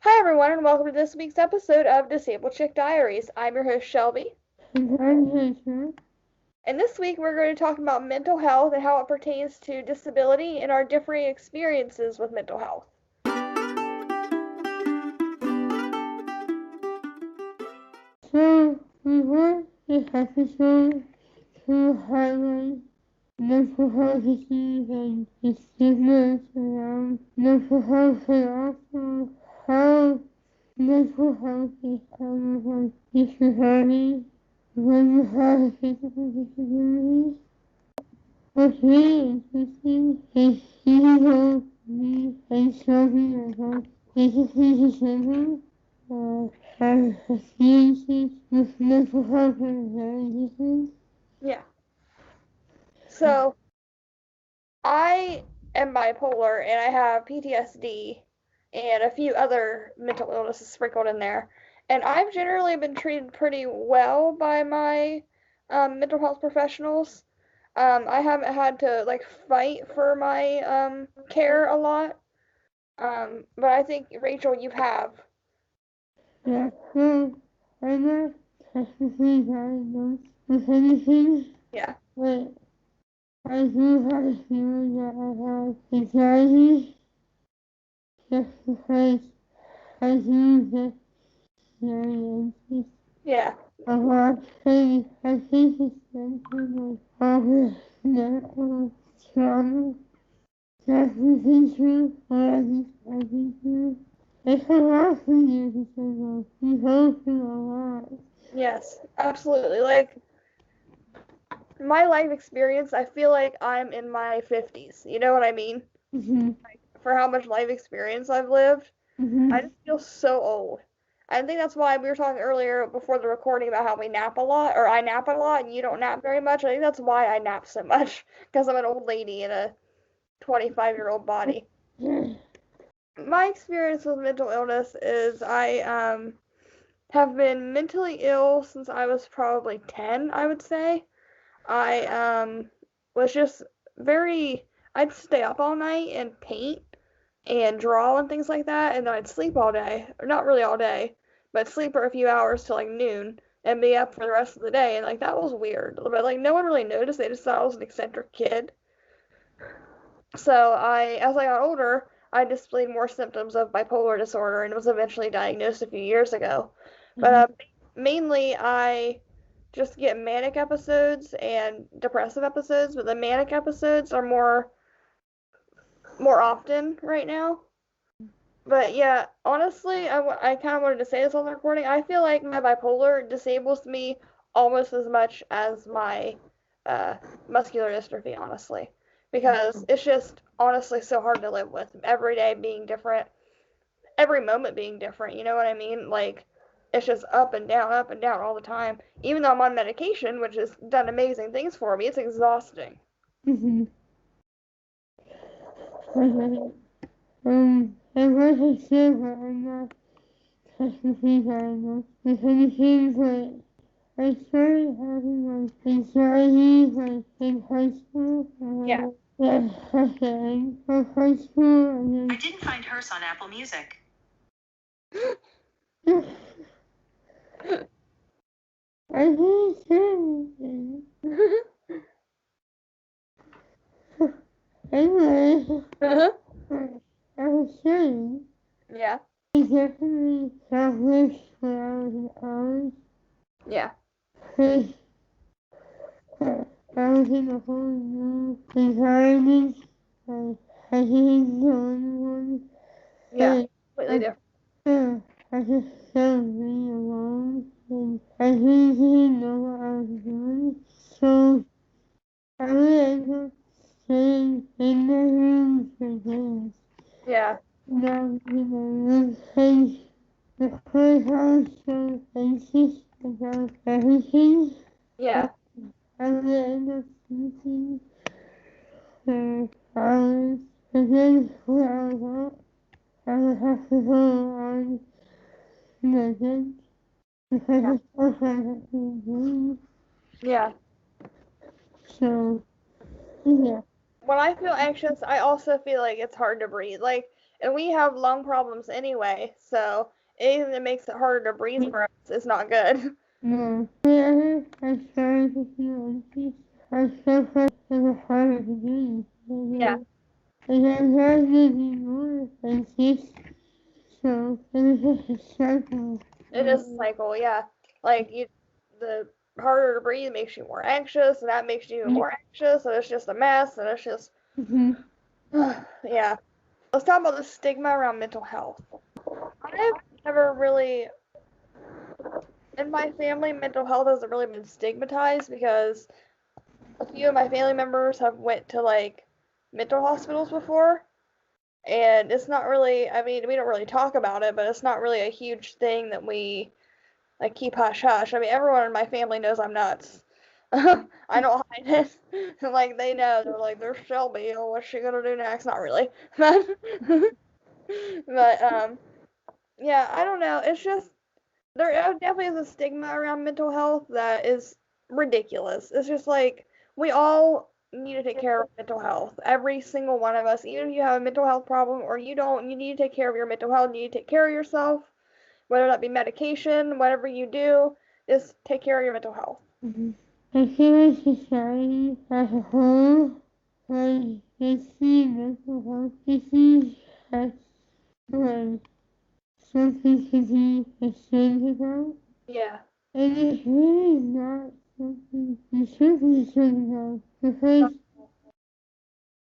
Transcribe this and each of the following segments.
Hi everyone and welcome to this week's episode of Disabled Chick Diaries. I'm your host Shelby, Mhm. and this week we're going to talk about mental health and how it pertains to disability and our differing experiences with mental health. So, we want this episode to highlight mental health issues and the stigmas around mental health and also how mental health is kind of like disability when you have a physical disability. What's really interesting is even though we and children are both physically disabled, our experiences with mental health are very different. Yeah. So, I am bipolar and I have PTSD and a few other mental illnesses sprinkled in there. And I've generally been treated pretty well by my mental health professionals. I haven't had to like fight for my care a lot. But I think Rachel, you have. Yeah, so I'm not technically diagnosed with anything, Yeah. but I do have a feeling that I have anxiety just because I do get very anxious. Yeah. Thing I think it's something like all medical trauma that we've been through, or at least I've been through. It's a lot for you to say that. We go through a lot. Yes. Absolutely. Like my life experience, I feel like I'm in my 50s. You know what I mean? Mm-hmm. For how much life experience I've lived, I Mm-hmm. just feel so old. I think that's why we were talking earlier before the recording about how we nap a lot, or I nap a lot and you don't nap very much. I think that's why I nap so much, because I'm an old lady in a 25-year-old body. Yeah. My experience with mental illness is I have been mentally ill since I was probably 10, I would say. I was just very I'd stay up all night and paint and draw and things like that, and then I'd sleep all day. Or not really all day, but sleep for a few hours till like noon and be up for the rest of the day. And like that was weird. But like no one really noticed. They just thought I was an eccentric kid. So as I got older, I displayed more symptoms of bipolar disorder and was eventually diagnosed a few years ago. But Mm-hmm. mainly I just get manic episodes and depressive episodes, but the manic episodes are more often right now. But yeah, honestly, I kind of wanted to say this on the recording. I feel like my bipolar disables me almost as much as my uh, muscular dystrophy, honestly, because it's just honestly so hard to live with. Every day being different, every moment being different. You know what I mean? Like it's just up and down all the time. Even though I'm on medication, which has done amazing things for me, it's exhausting. Mm-hmm. Okay. And like I said, but I'm not technically diagnosed with anything, but I started having like anxiety like in high school. Yeah. Yeah, okay. From high school and I didn't find hers on Apple Music. then I didn't say anything. Anyway, I was saying Yeah. I definitely felt this when I was in college. Yeah. Because I was in a whole new environment. Like, I didn't know anyone. Yeah. And Completely I, different. I just felt really alone. And I really didn't know what I was doing. So I would end up staying in the room for days. Yeah. Now, and because I was so anxious about everything, Yeah. I would end up sleeping for hours. And then when I was up, I would have to go on my bed because Yeah. I still hadn't been doing. Yeah. So, yeah. When I feel anxious, I also feel like it's hard to breathe. Like and we have lung problems anyway, so anything that makes it harder to breathe for us is not good. No. Whenever I started to feel anxious, I suffered with a harder to breathe. Yeah. And I started getting more anxious, so it was just a cycle. It is a cycle, yeah. Like the harder to breathe makes you more anxious, and that makes you even more anxious, and it's just a mess, and it's just, yeah. Let's talk about the stigma around mental health. I've never really, in my family, mental health hasn't really been stigmatized because a few of my family members have went to like mental hospitals before, and it's not really, I mean, we don't really talk about it, but it's not really a huge thing that we like keep hush hush. I mean, everyone in my family knows I'm nuts. I don't hide it. Like they know, they're like, there's Shelby. Oh, what's she gonna do next? Not really, but yeah, I don't know. It's just there definitely is a stigma around mental health that is ridiculous. It's just like we all need to take care of mental health. Every single one of us, even if you have a mental health problem or you don't, you need to take care of your mental health. You need to take care of yourself, whether that be medication, whatever you do, just take care of your mental health. I feel like society as a whole, like, they see mental health issues as, like, something to be ashamed about. Yeah. And it's really not something you should be ashamed of, because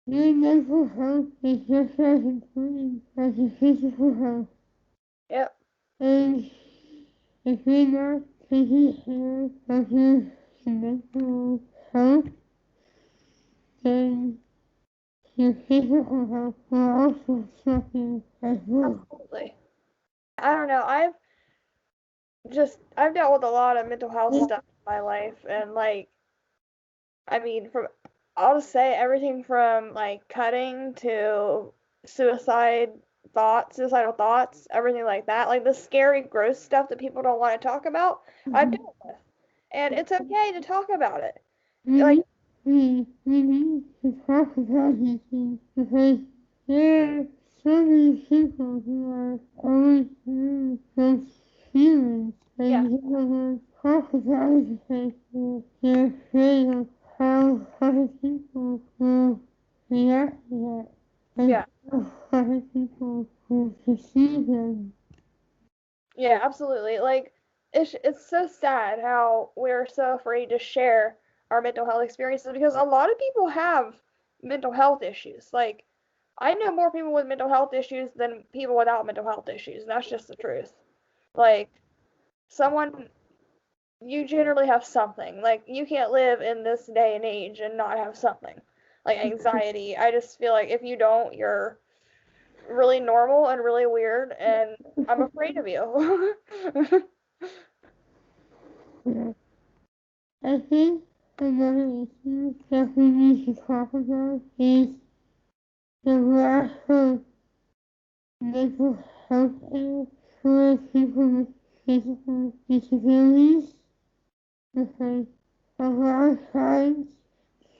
your mental health is just as important as your physical health. Yep. And if you're not taking care of your mental health, then your physical health will also suffer as well. Absolutely. I don't know. I've dealt with a lot of mental health stuff in my life, and like, I mean, I'll just say everything from like cutting to suicidal thoughts, everything like that. Like the scary, gross stuff that people don't want to talk about, I've dealt with. And it's okay to talk about it. Like, We need to talk about these things because there are so many people who are going through those feelings yeah, and they don't want to talk about it because they're afraid of how other people will react to that and yeah, how other people will perceive them. yeah, absolutely. Like, it's so sad how we're so afraid to share our mental health experiences because a lot of people have mental health issues. Like, I know more people with mental health issues than people without mental health issues, and that's just the truth. Like, someone, you generally have something. Like, you can't live in this day and age and not have something. Like anxiety. I just feel like if you don't, you're really normal and really weird, and I'm afraid of you. Yeah. I think another issue that we need to talk about is the lack of mental health care for people with physical disabilities because a lot of times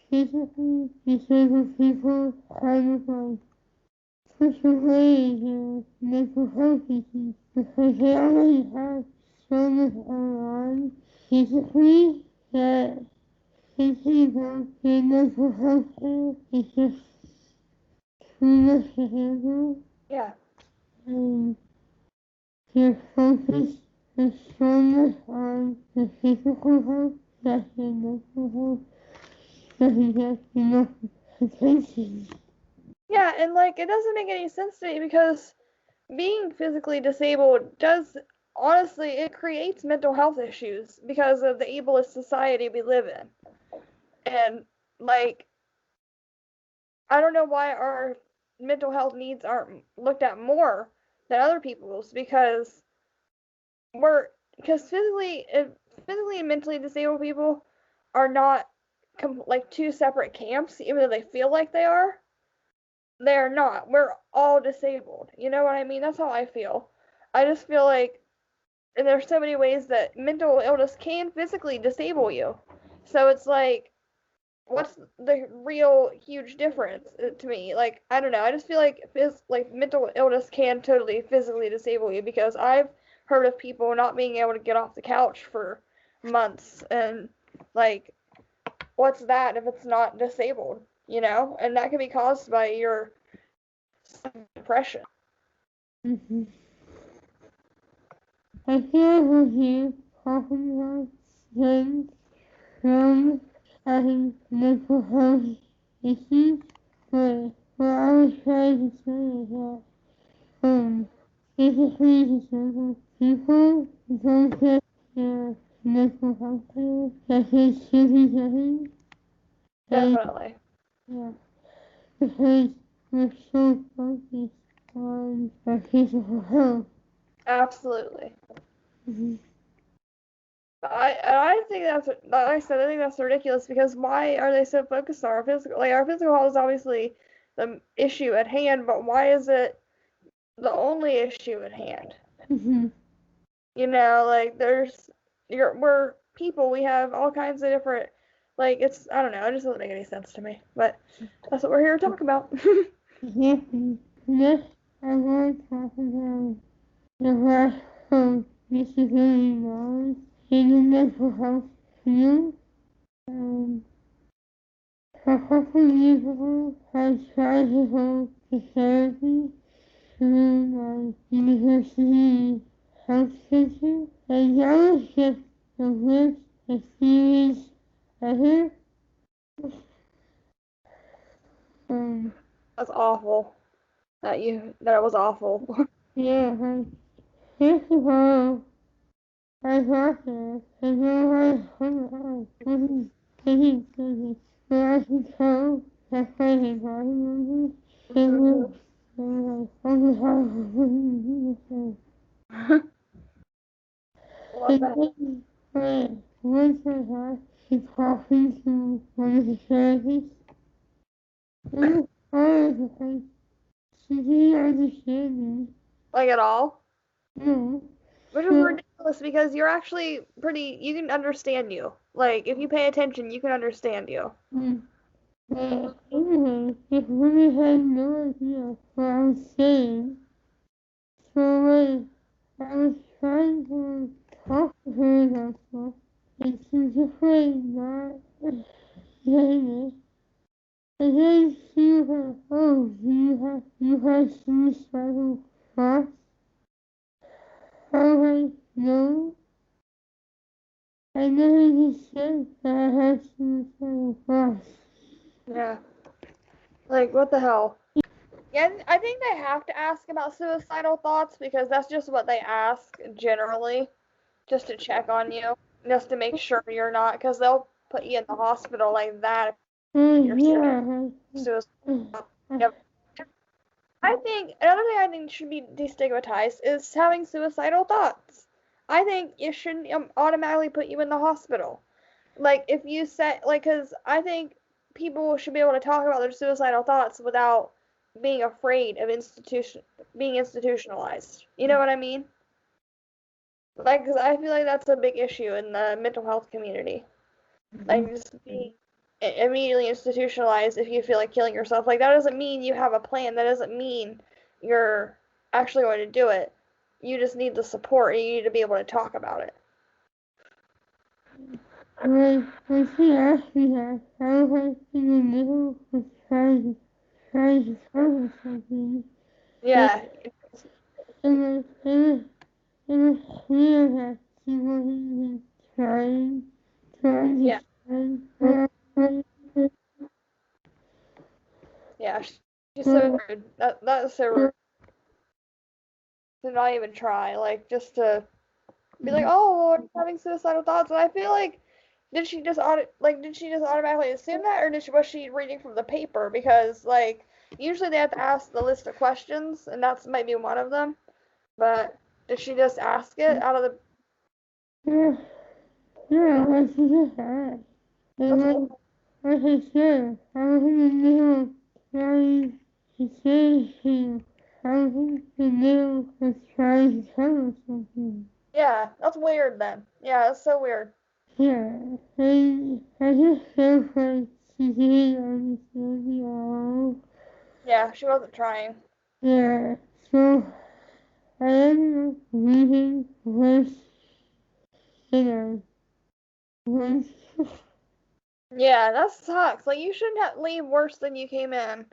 physically disabled people kind of like push away their mental health issues because they already have so much going on physically that thinking about their mental health care is just too much to handle. Yeah, And their focus is so much on the physical health that their mental health doesn't get enough attention. yeah, and like it doesn't make any sense to me because being physically disabled does honestly it creates mental health issues because of the ableist society we live in. And like I don't know why our mental health needs aren't looked at more than other people's we're because physically and mentally disabled people are not like two separate camps, even though they feel like they are. They're not. We're all disabled. You know what I mean? That's how I feel. I just feel like, and there's so many ways that mental illness can physically disable you. So it's like what's the real huge difference to me? Like, I don't know. I just feel like mental illness can totally physically disable you because I've heard of people not being able to get off the couch for months, and like, what's that if it's not disabled, you know? And that can be caused by your depression. Mm-hmm. I feel like you talking about things from having mental health issues, but what I was trying to say is that physically disabled people don't get their mental health care that they should be getting. Definitely. Yeah, because we're so focused on our physical health. Absolutely. Mm-hmm. I think that's, like I said, I think that's ridiculous because why are they so focused on our physical? Like, our physical health is obviously the issue at hand, but why is it the only issue at hand? Mm-hmm. You know, like we're people. We have all kinds of different. Like, it's, I don't know. It just doesn't make any sense to me. But that's what we're here to talk about. Exactly. Next, I want to talk about the lack of disability knowledge in the mental health field. Um, a couple years ago, I tried to go to therapy through my university health center, and that was just the worst experience ever. Um, That's awful. That it was awful. yeah, first of all, I got there, and then I wasn't taking good, but I could tell that my body movement, and was like, oh, how Love and that. then, once I got to talking to one of the therapists, it was hard, like, she didn't understand me. Like at all. No, Which is so, ridiculous because you're actually pretty. You can understand you. Like, if you pay attention, you can understand you. anyway, this woman had no idea what I was saying. So like, I was trying to talk to her about stuff, and she just like not getting it. And then she was like, oh, you have suicidal thoughts? I was like, no, I never just said that I had suicidal thoughts. Yeah. Like, what the hell? Yeah, I think they have to ask about suicidal thoughts because that's just what they ask generally, just to check on you, just to make sure you're not, because they'll put you in the hospital like that if you're Yeah, suicidal. Yep. I think another thing I think should be destigmatized is having suicidal thoughts. I think it shouldn't automatically put you in the hospital. Like, if you say, like, because I think people should be able to talk about their suicidal thoughts without being afraid of being institutionalized. You know what I mean? Like, because I feel like that's a big issue in the mental health community. Like, just being immediately institutionalized if you feel like killing yourself. Like, that doesn't mean you have a plan. That doesn't mean you're actually going to do it. You just need the support and you need to be able to talk about it. when she asked me that, I was like in the middle of trying to tell her something. And, Yeah. it was clear that she wasn't even to Yeah. understand what I was saying. Yeah. She's so rude. That's so rude to not even try. Like, just to be like, oh, I'm having suicidal thoughts. And I feel like, did she just automatically assume that, or was she reading from the paper? Because like usually they have to ask the list of questions, and that's might be one of them. But did she just ask it out of the? Yeah, yeah, like she just asked. And like I said, I was in the middle of trying to say things. I was in the middle of trying to tell her something. Yeah, that's weird then. Yeah, that's so weird. Yeah, and I just felt like she didn't understand me at all. Yeah, she wasn't trying. Yeah, so I ended up leaving worse than I was. Yeah, that sucks. Like, you shouldn't have leave worse than you came in.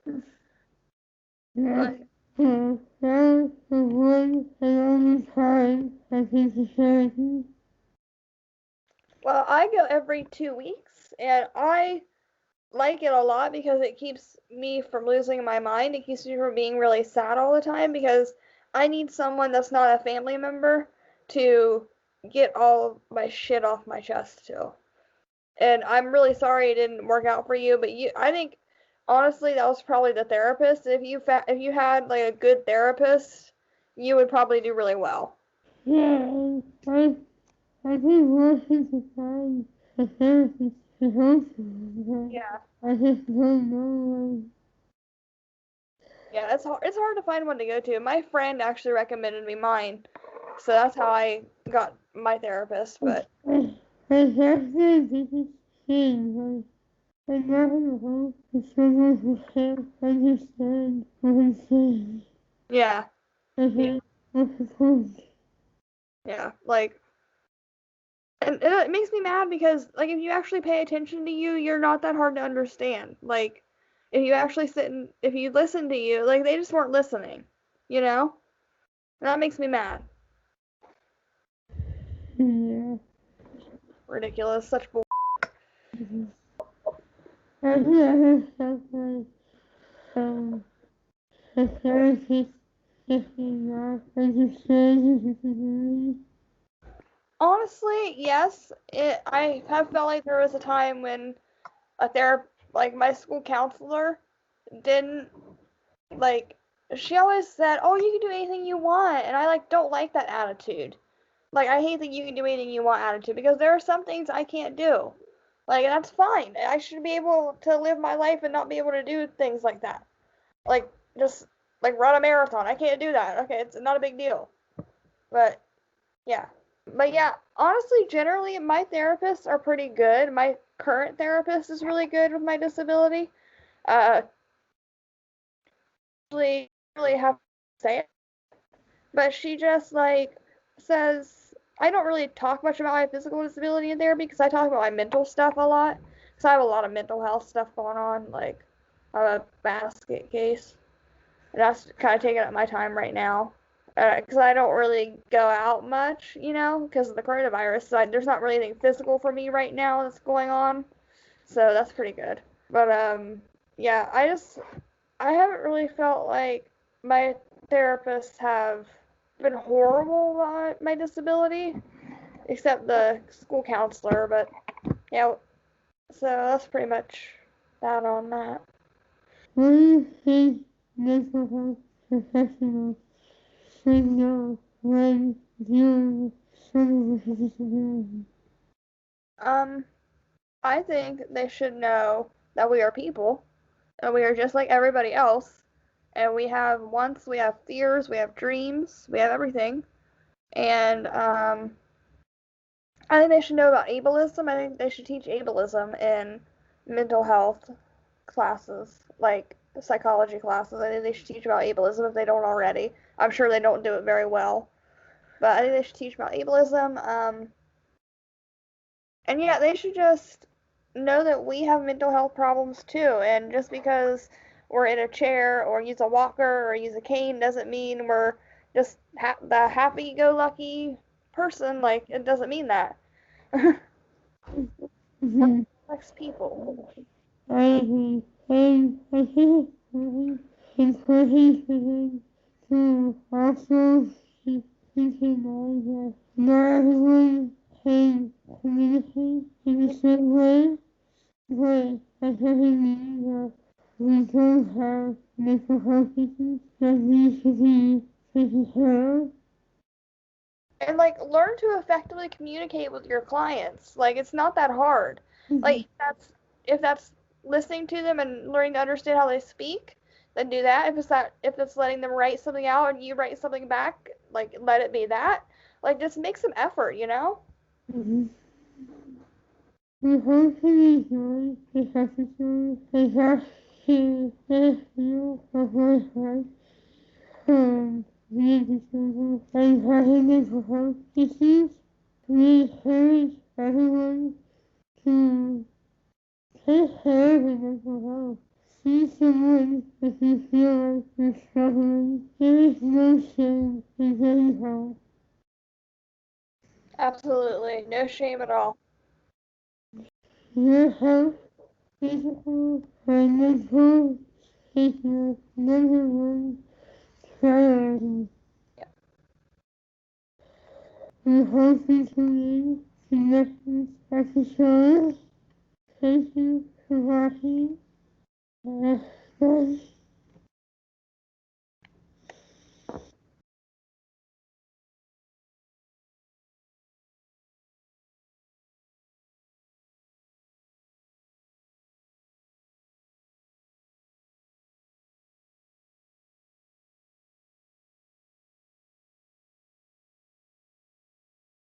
Yeah, Like, so that was the one and only time I've been to therapy. well, I go every 2 weeks, and I like it a lot because it keeps me from losing my mind. It keeps me from being really sad all the time because I need someone that's not a family member to get all of my shit off my chest too. And I'm really sorry it didn't work out for you, but I think honestly that was probably the therapist. If you had like a good therapist, you would probably do really well. Yeah, I've been working to find a therapist to help me, Yeah. but I just don't know. Yeah, it's hard to find one to go to. My friend actually recommended me mine, so that's how I got my therapist. But I have the biggest thing, I never hope that someone who can't understand what I'm saying. yeah, I hate what's the point? yeah, like, and it makes me mad because like if you actually pay attention to you, you're not that hard to understand. Like, if you actually if you listen to you, like they just weren't listening, you know? And that makes me mad. Yeah. Ridiculous, such bull. I've never felt like a therapist if you not understand. Honestly, yes, I have felt like there was a time when like my school counselor didn't like she always said, "Oh, you can do anything you want," and I like don't like that attitude. Like I hate that you can do anything you want attitude because there are some things I can't do. Like that's fine. I should be able to live my life and not be able to do things like that. Like just like run a marathon. I can't do that. Okay, it's not a big deal. But yeah. But yeah, honestly, generally my therapists are pretty good. My current therapist is really good with my disability. Uh, really have to say it, but she just like says I don't really talk much about my physical disability in therapy because I talk about my mental stuff a lot. Because I have a lot of mental health stuff going on, like I have a basket case, and that's kind of taking up my time right now. Because I don't really go out much, because of the coronavirus. So there's not really anything physical for me right now that's going on. So that's pretty good. But yeah, I haven't really felt like my therapists have been horrible about my disability, except the school counselor. But yeah, so that's pretty much that on that. What do you think mental health professionals should know when dealing with someone with a disability? Um, I think they should know that we are people and we are just like everybody else. And we have wants, we have fears, we have dreams, we have everything. And I think they should know about ableism. I think they should teach ableism in mental health classes, like psychology classes. I think they should teach about ableism if they don't already. I'm sure they don't do it very well, but I think they should teach about ableism. And yeah, they should just know that we have mental health problems too. And just because we're in a chair or use a walker or use a cane doesn't mean we're just the happy-go-lucky person. Like, it doesn't mean that. Mhm. Affects people. I agree. And I think it's important for them to also keep in mind that not everyone can communicate in the same way, but that doesn't mean that we don't have mental health issues that need to be taken care of. And like learn to effectively communicate with your clients. Like it's not that hard. Mhm. Like if that's listening to them and learning to understand how they speak, then do that. If it's letting them write something out and you write something back, like let it be that. Like just make some effort. Mhm. We hope you enjoy this episode and ask to thank you for my heart being disabled and having mental health issues. We encourage everyone to take care of your mental health. See someone if you feel like you're struggling. There is no shame in getting help. Absolutely. No shame at all. Your health, physical, and mental is your number one priority. Yeah. We hope you tune in to next episode. Thank you for watching. Bye.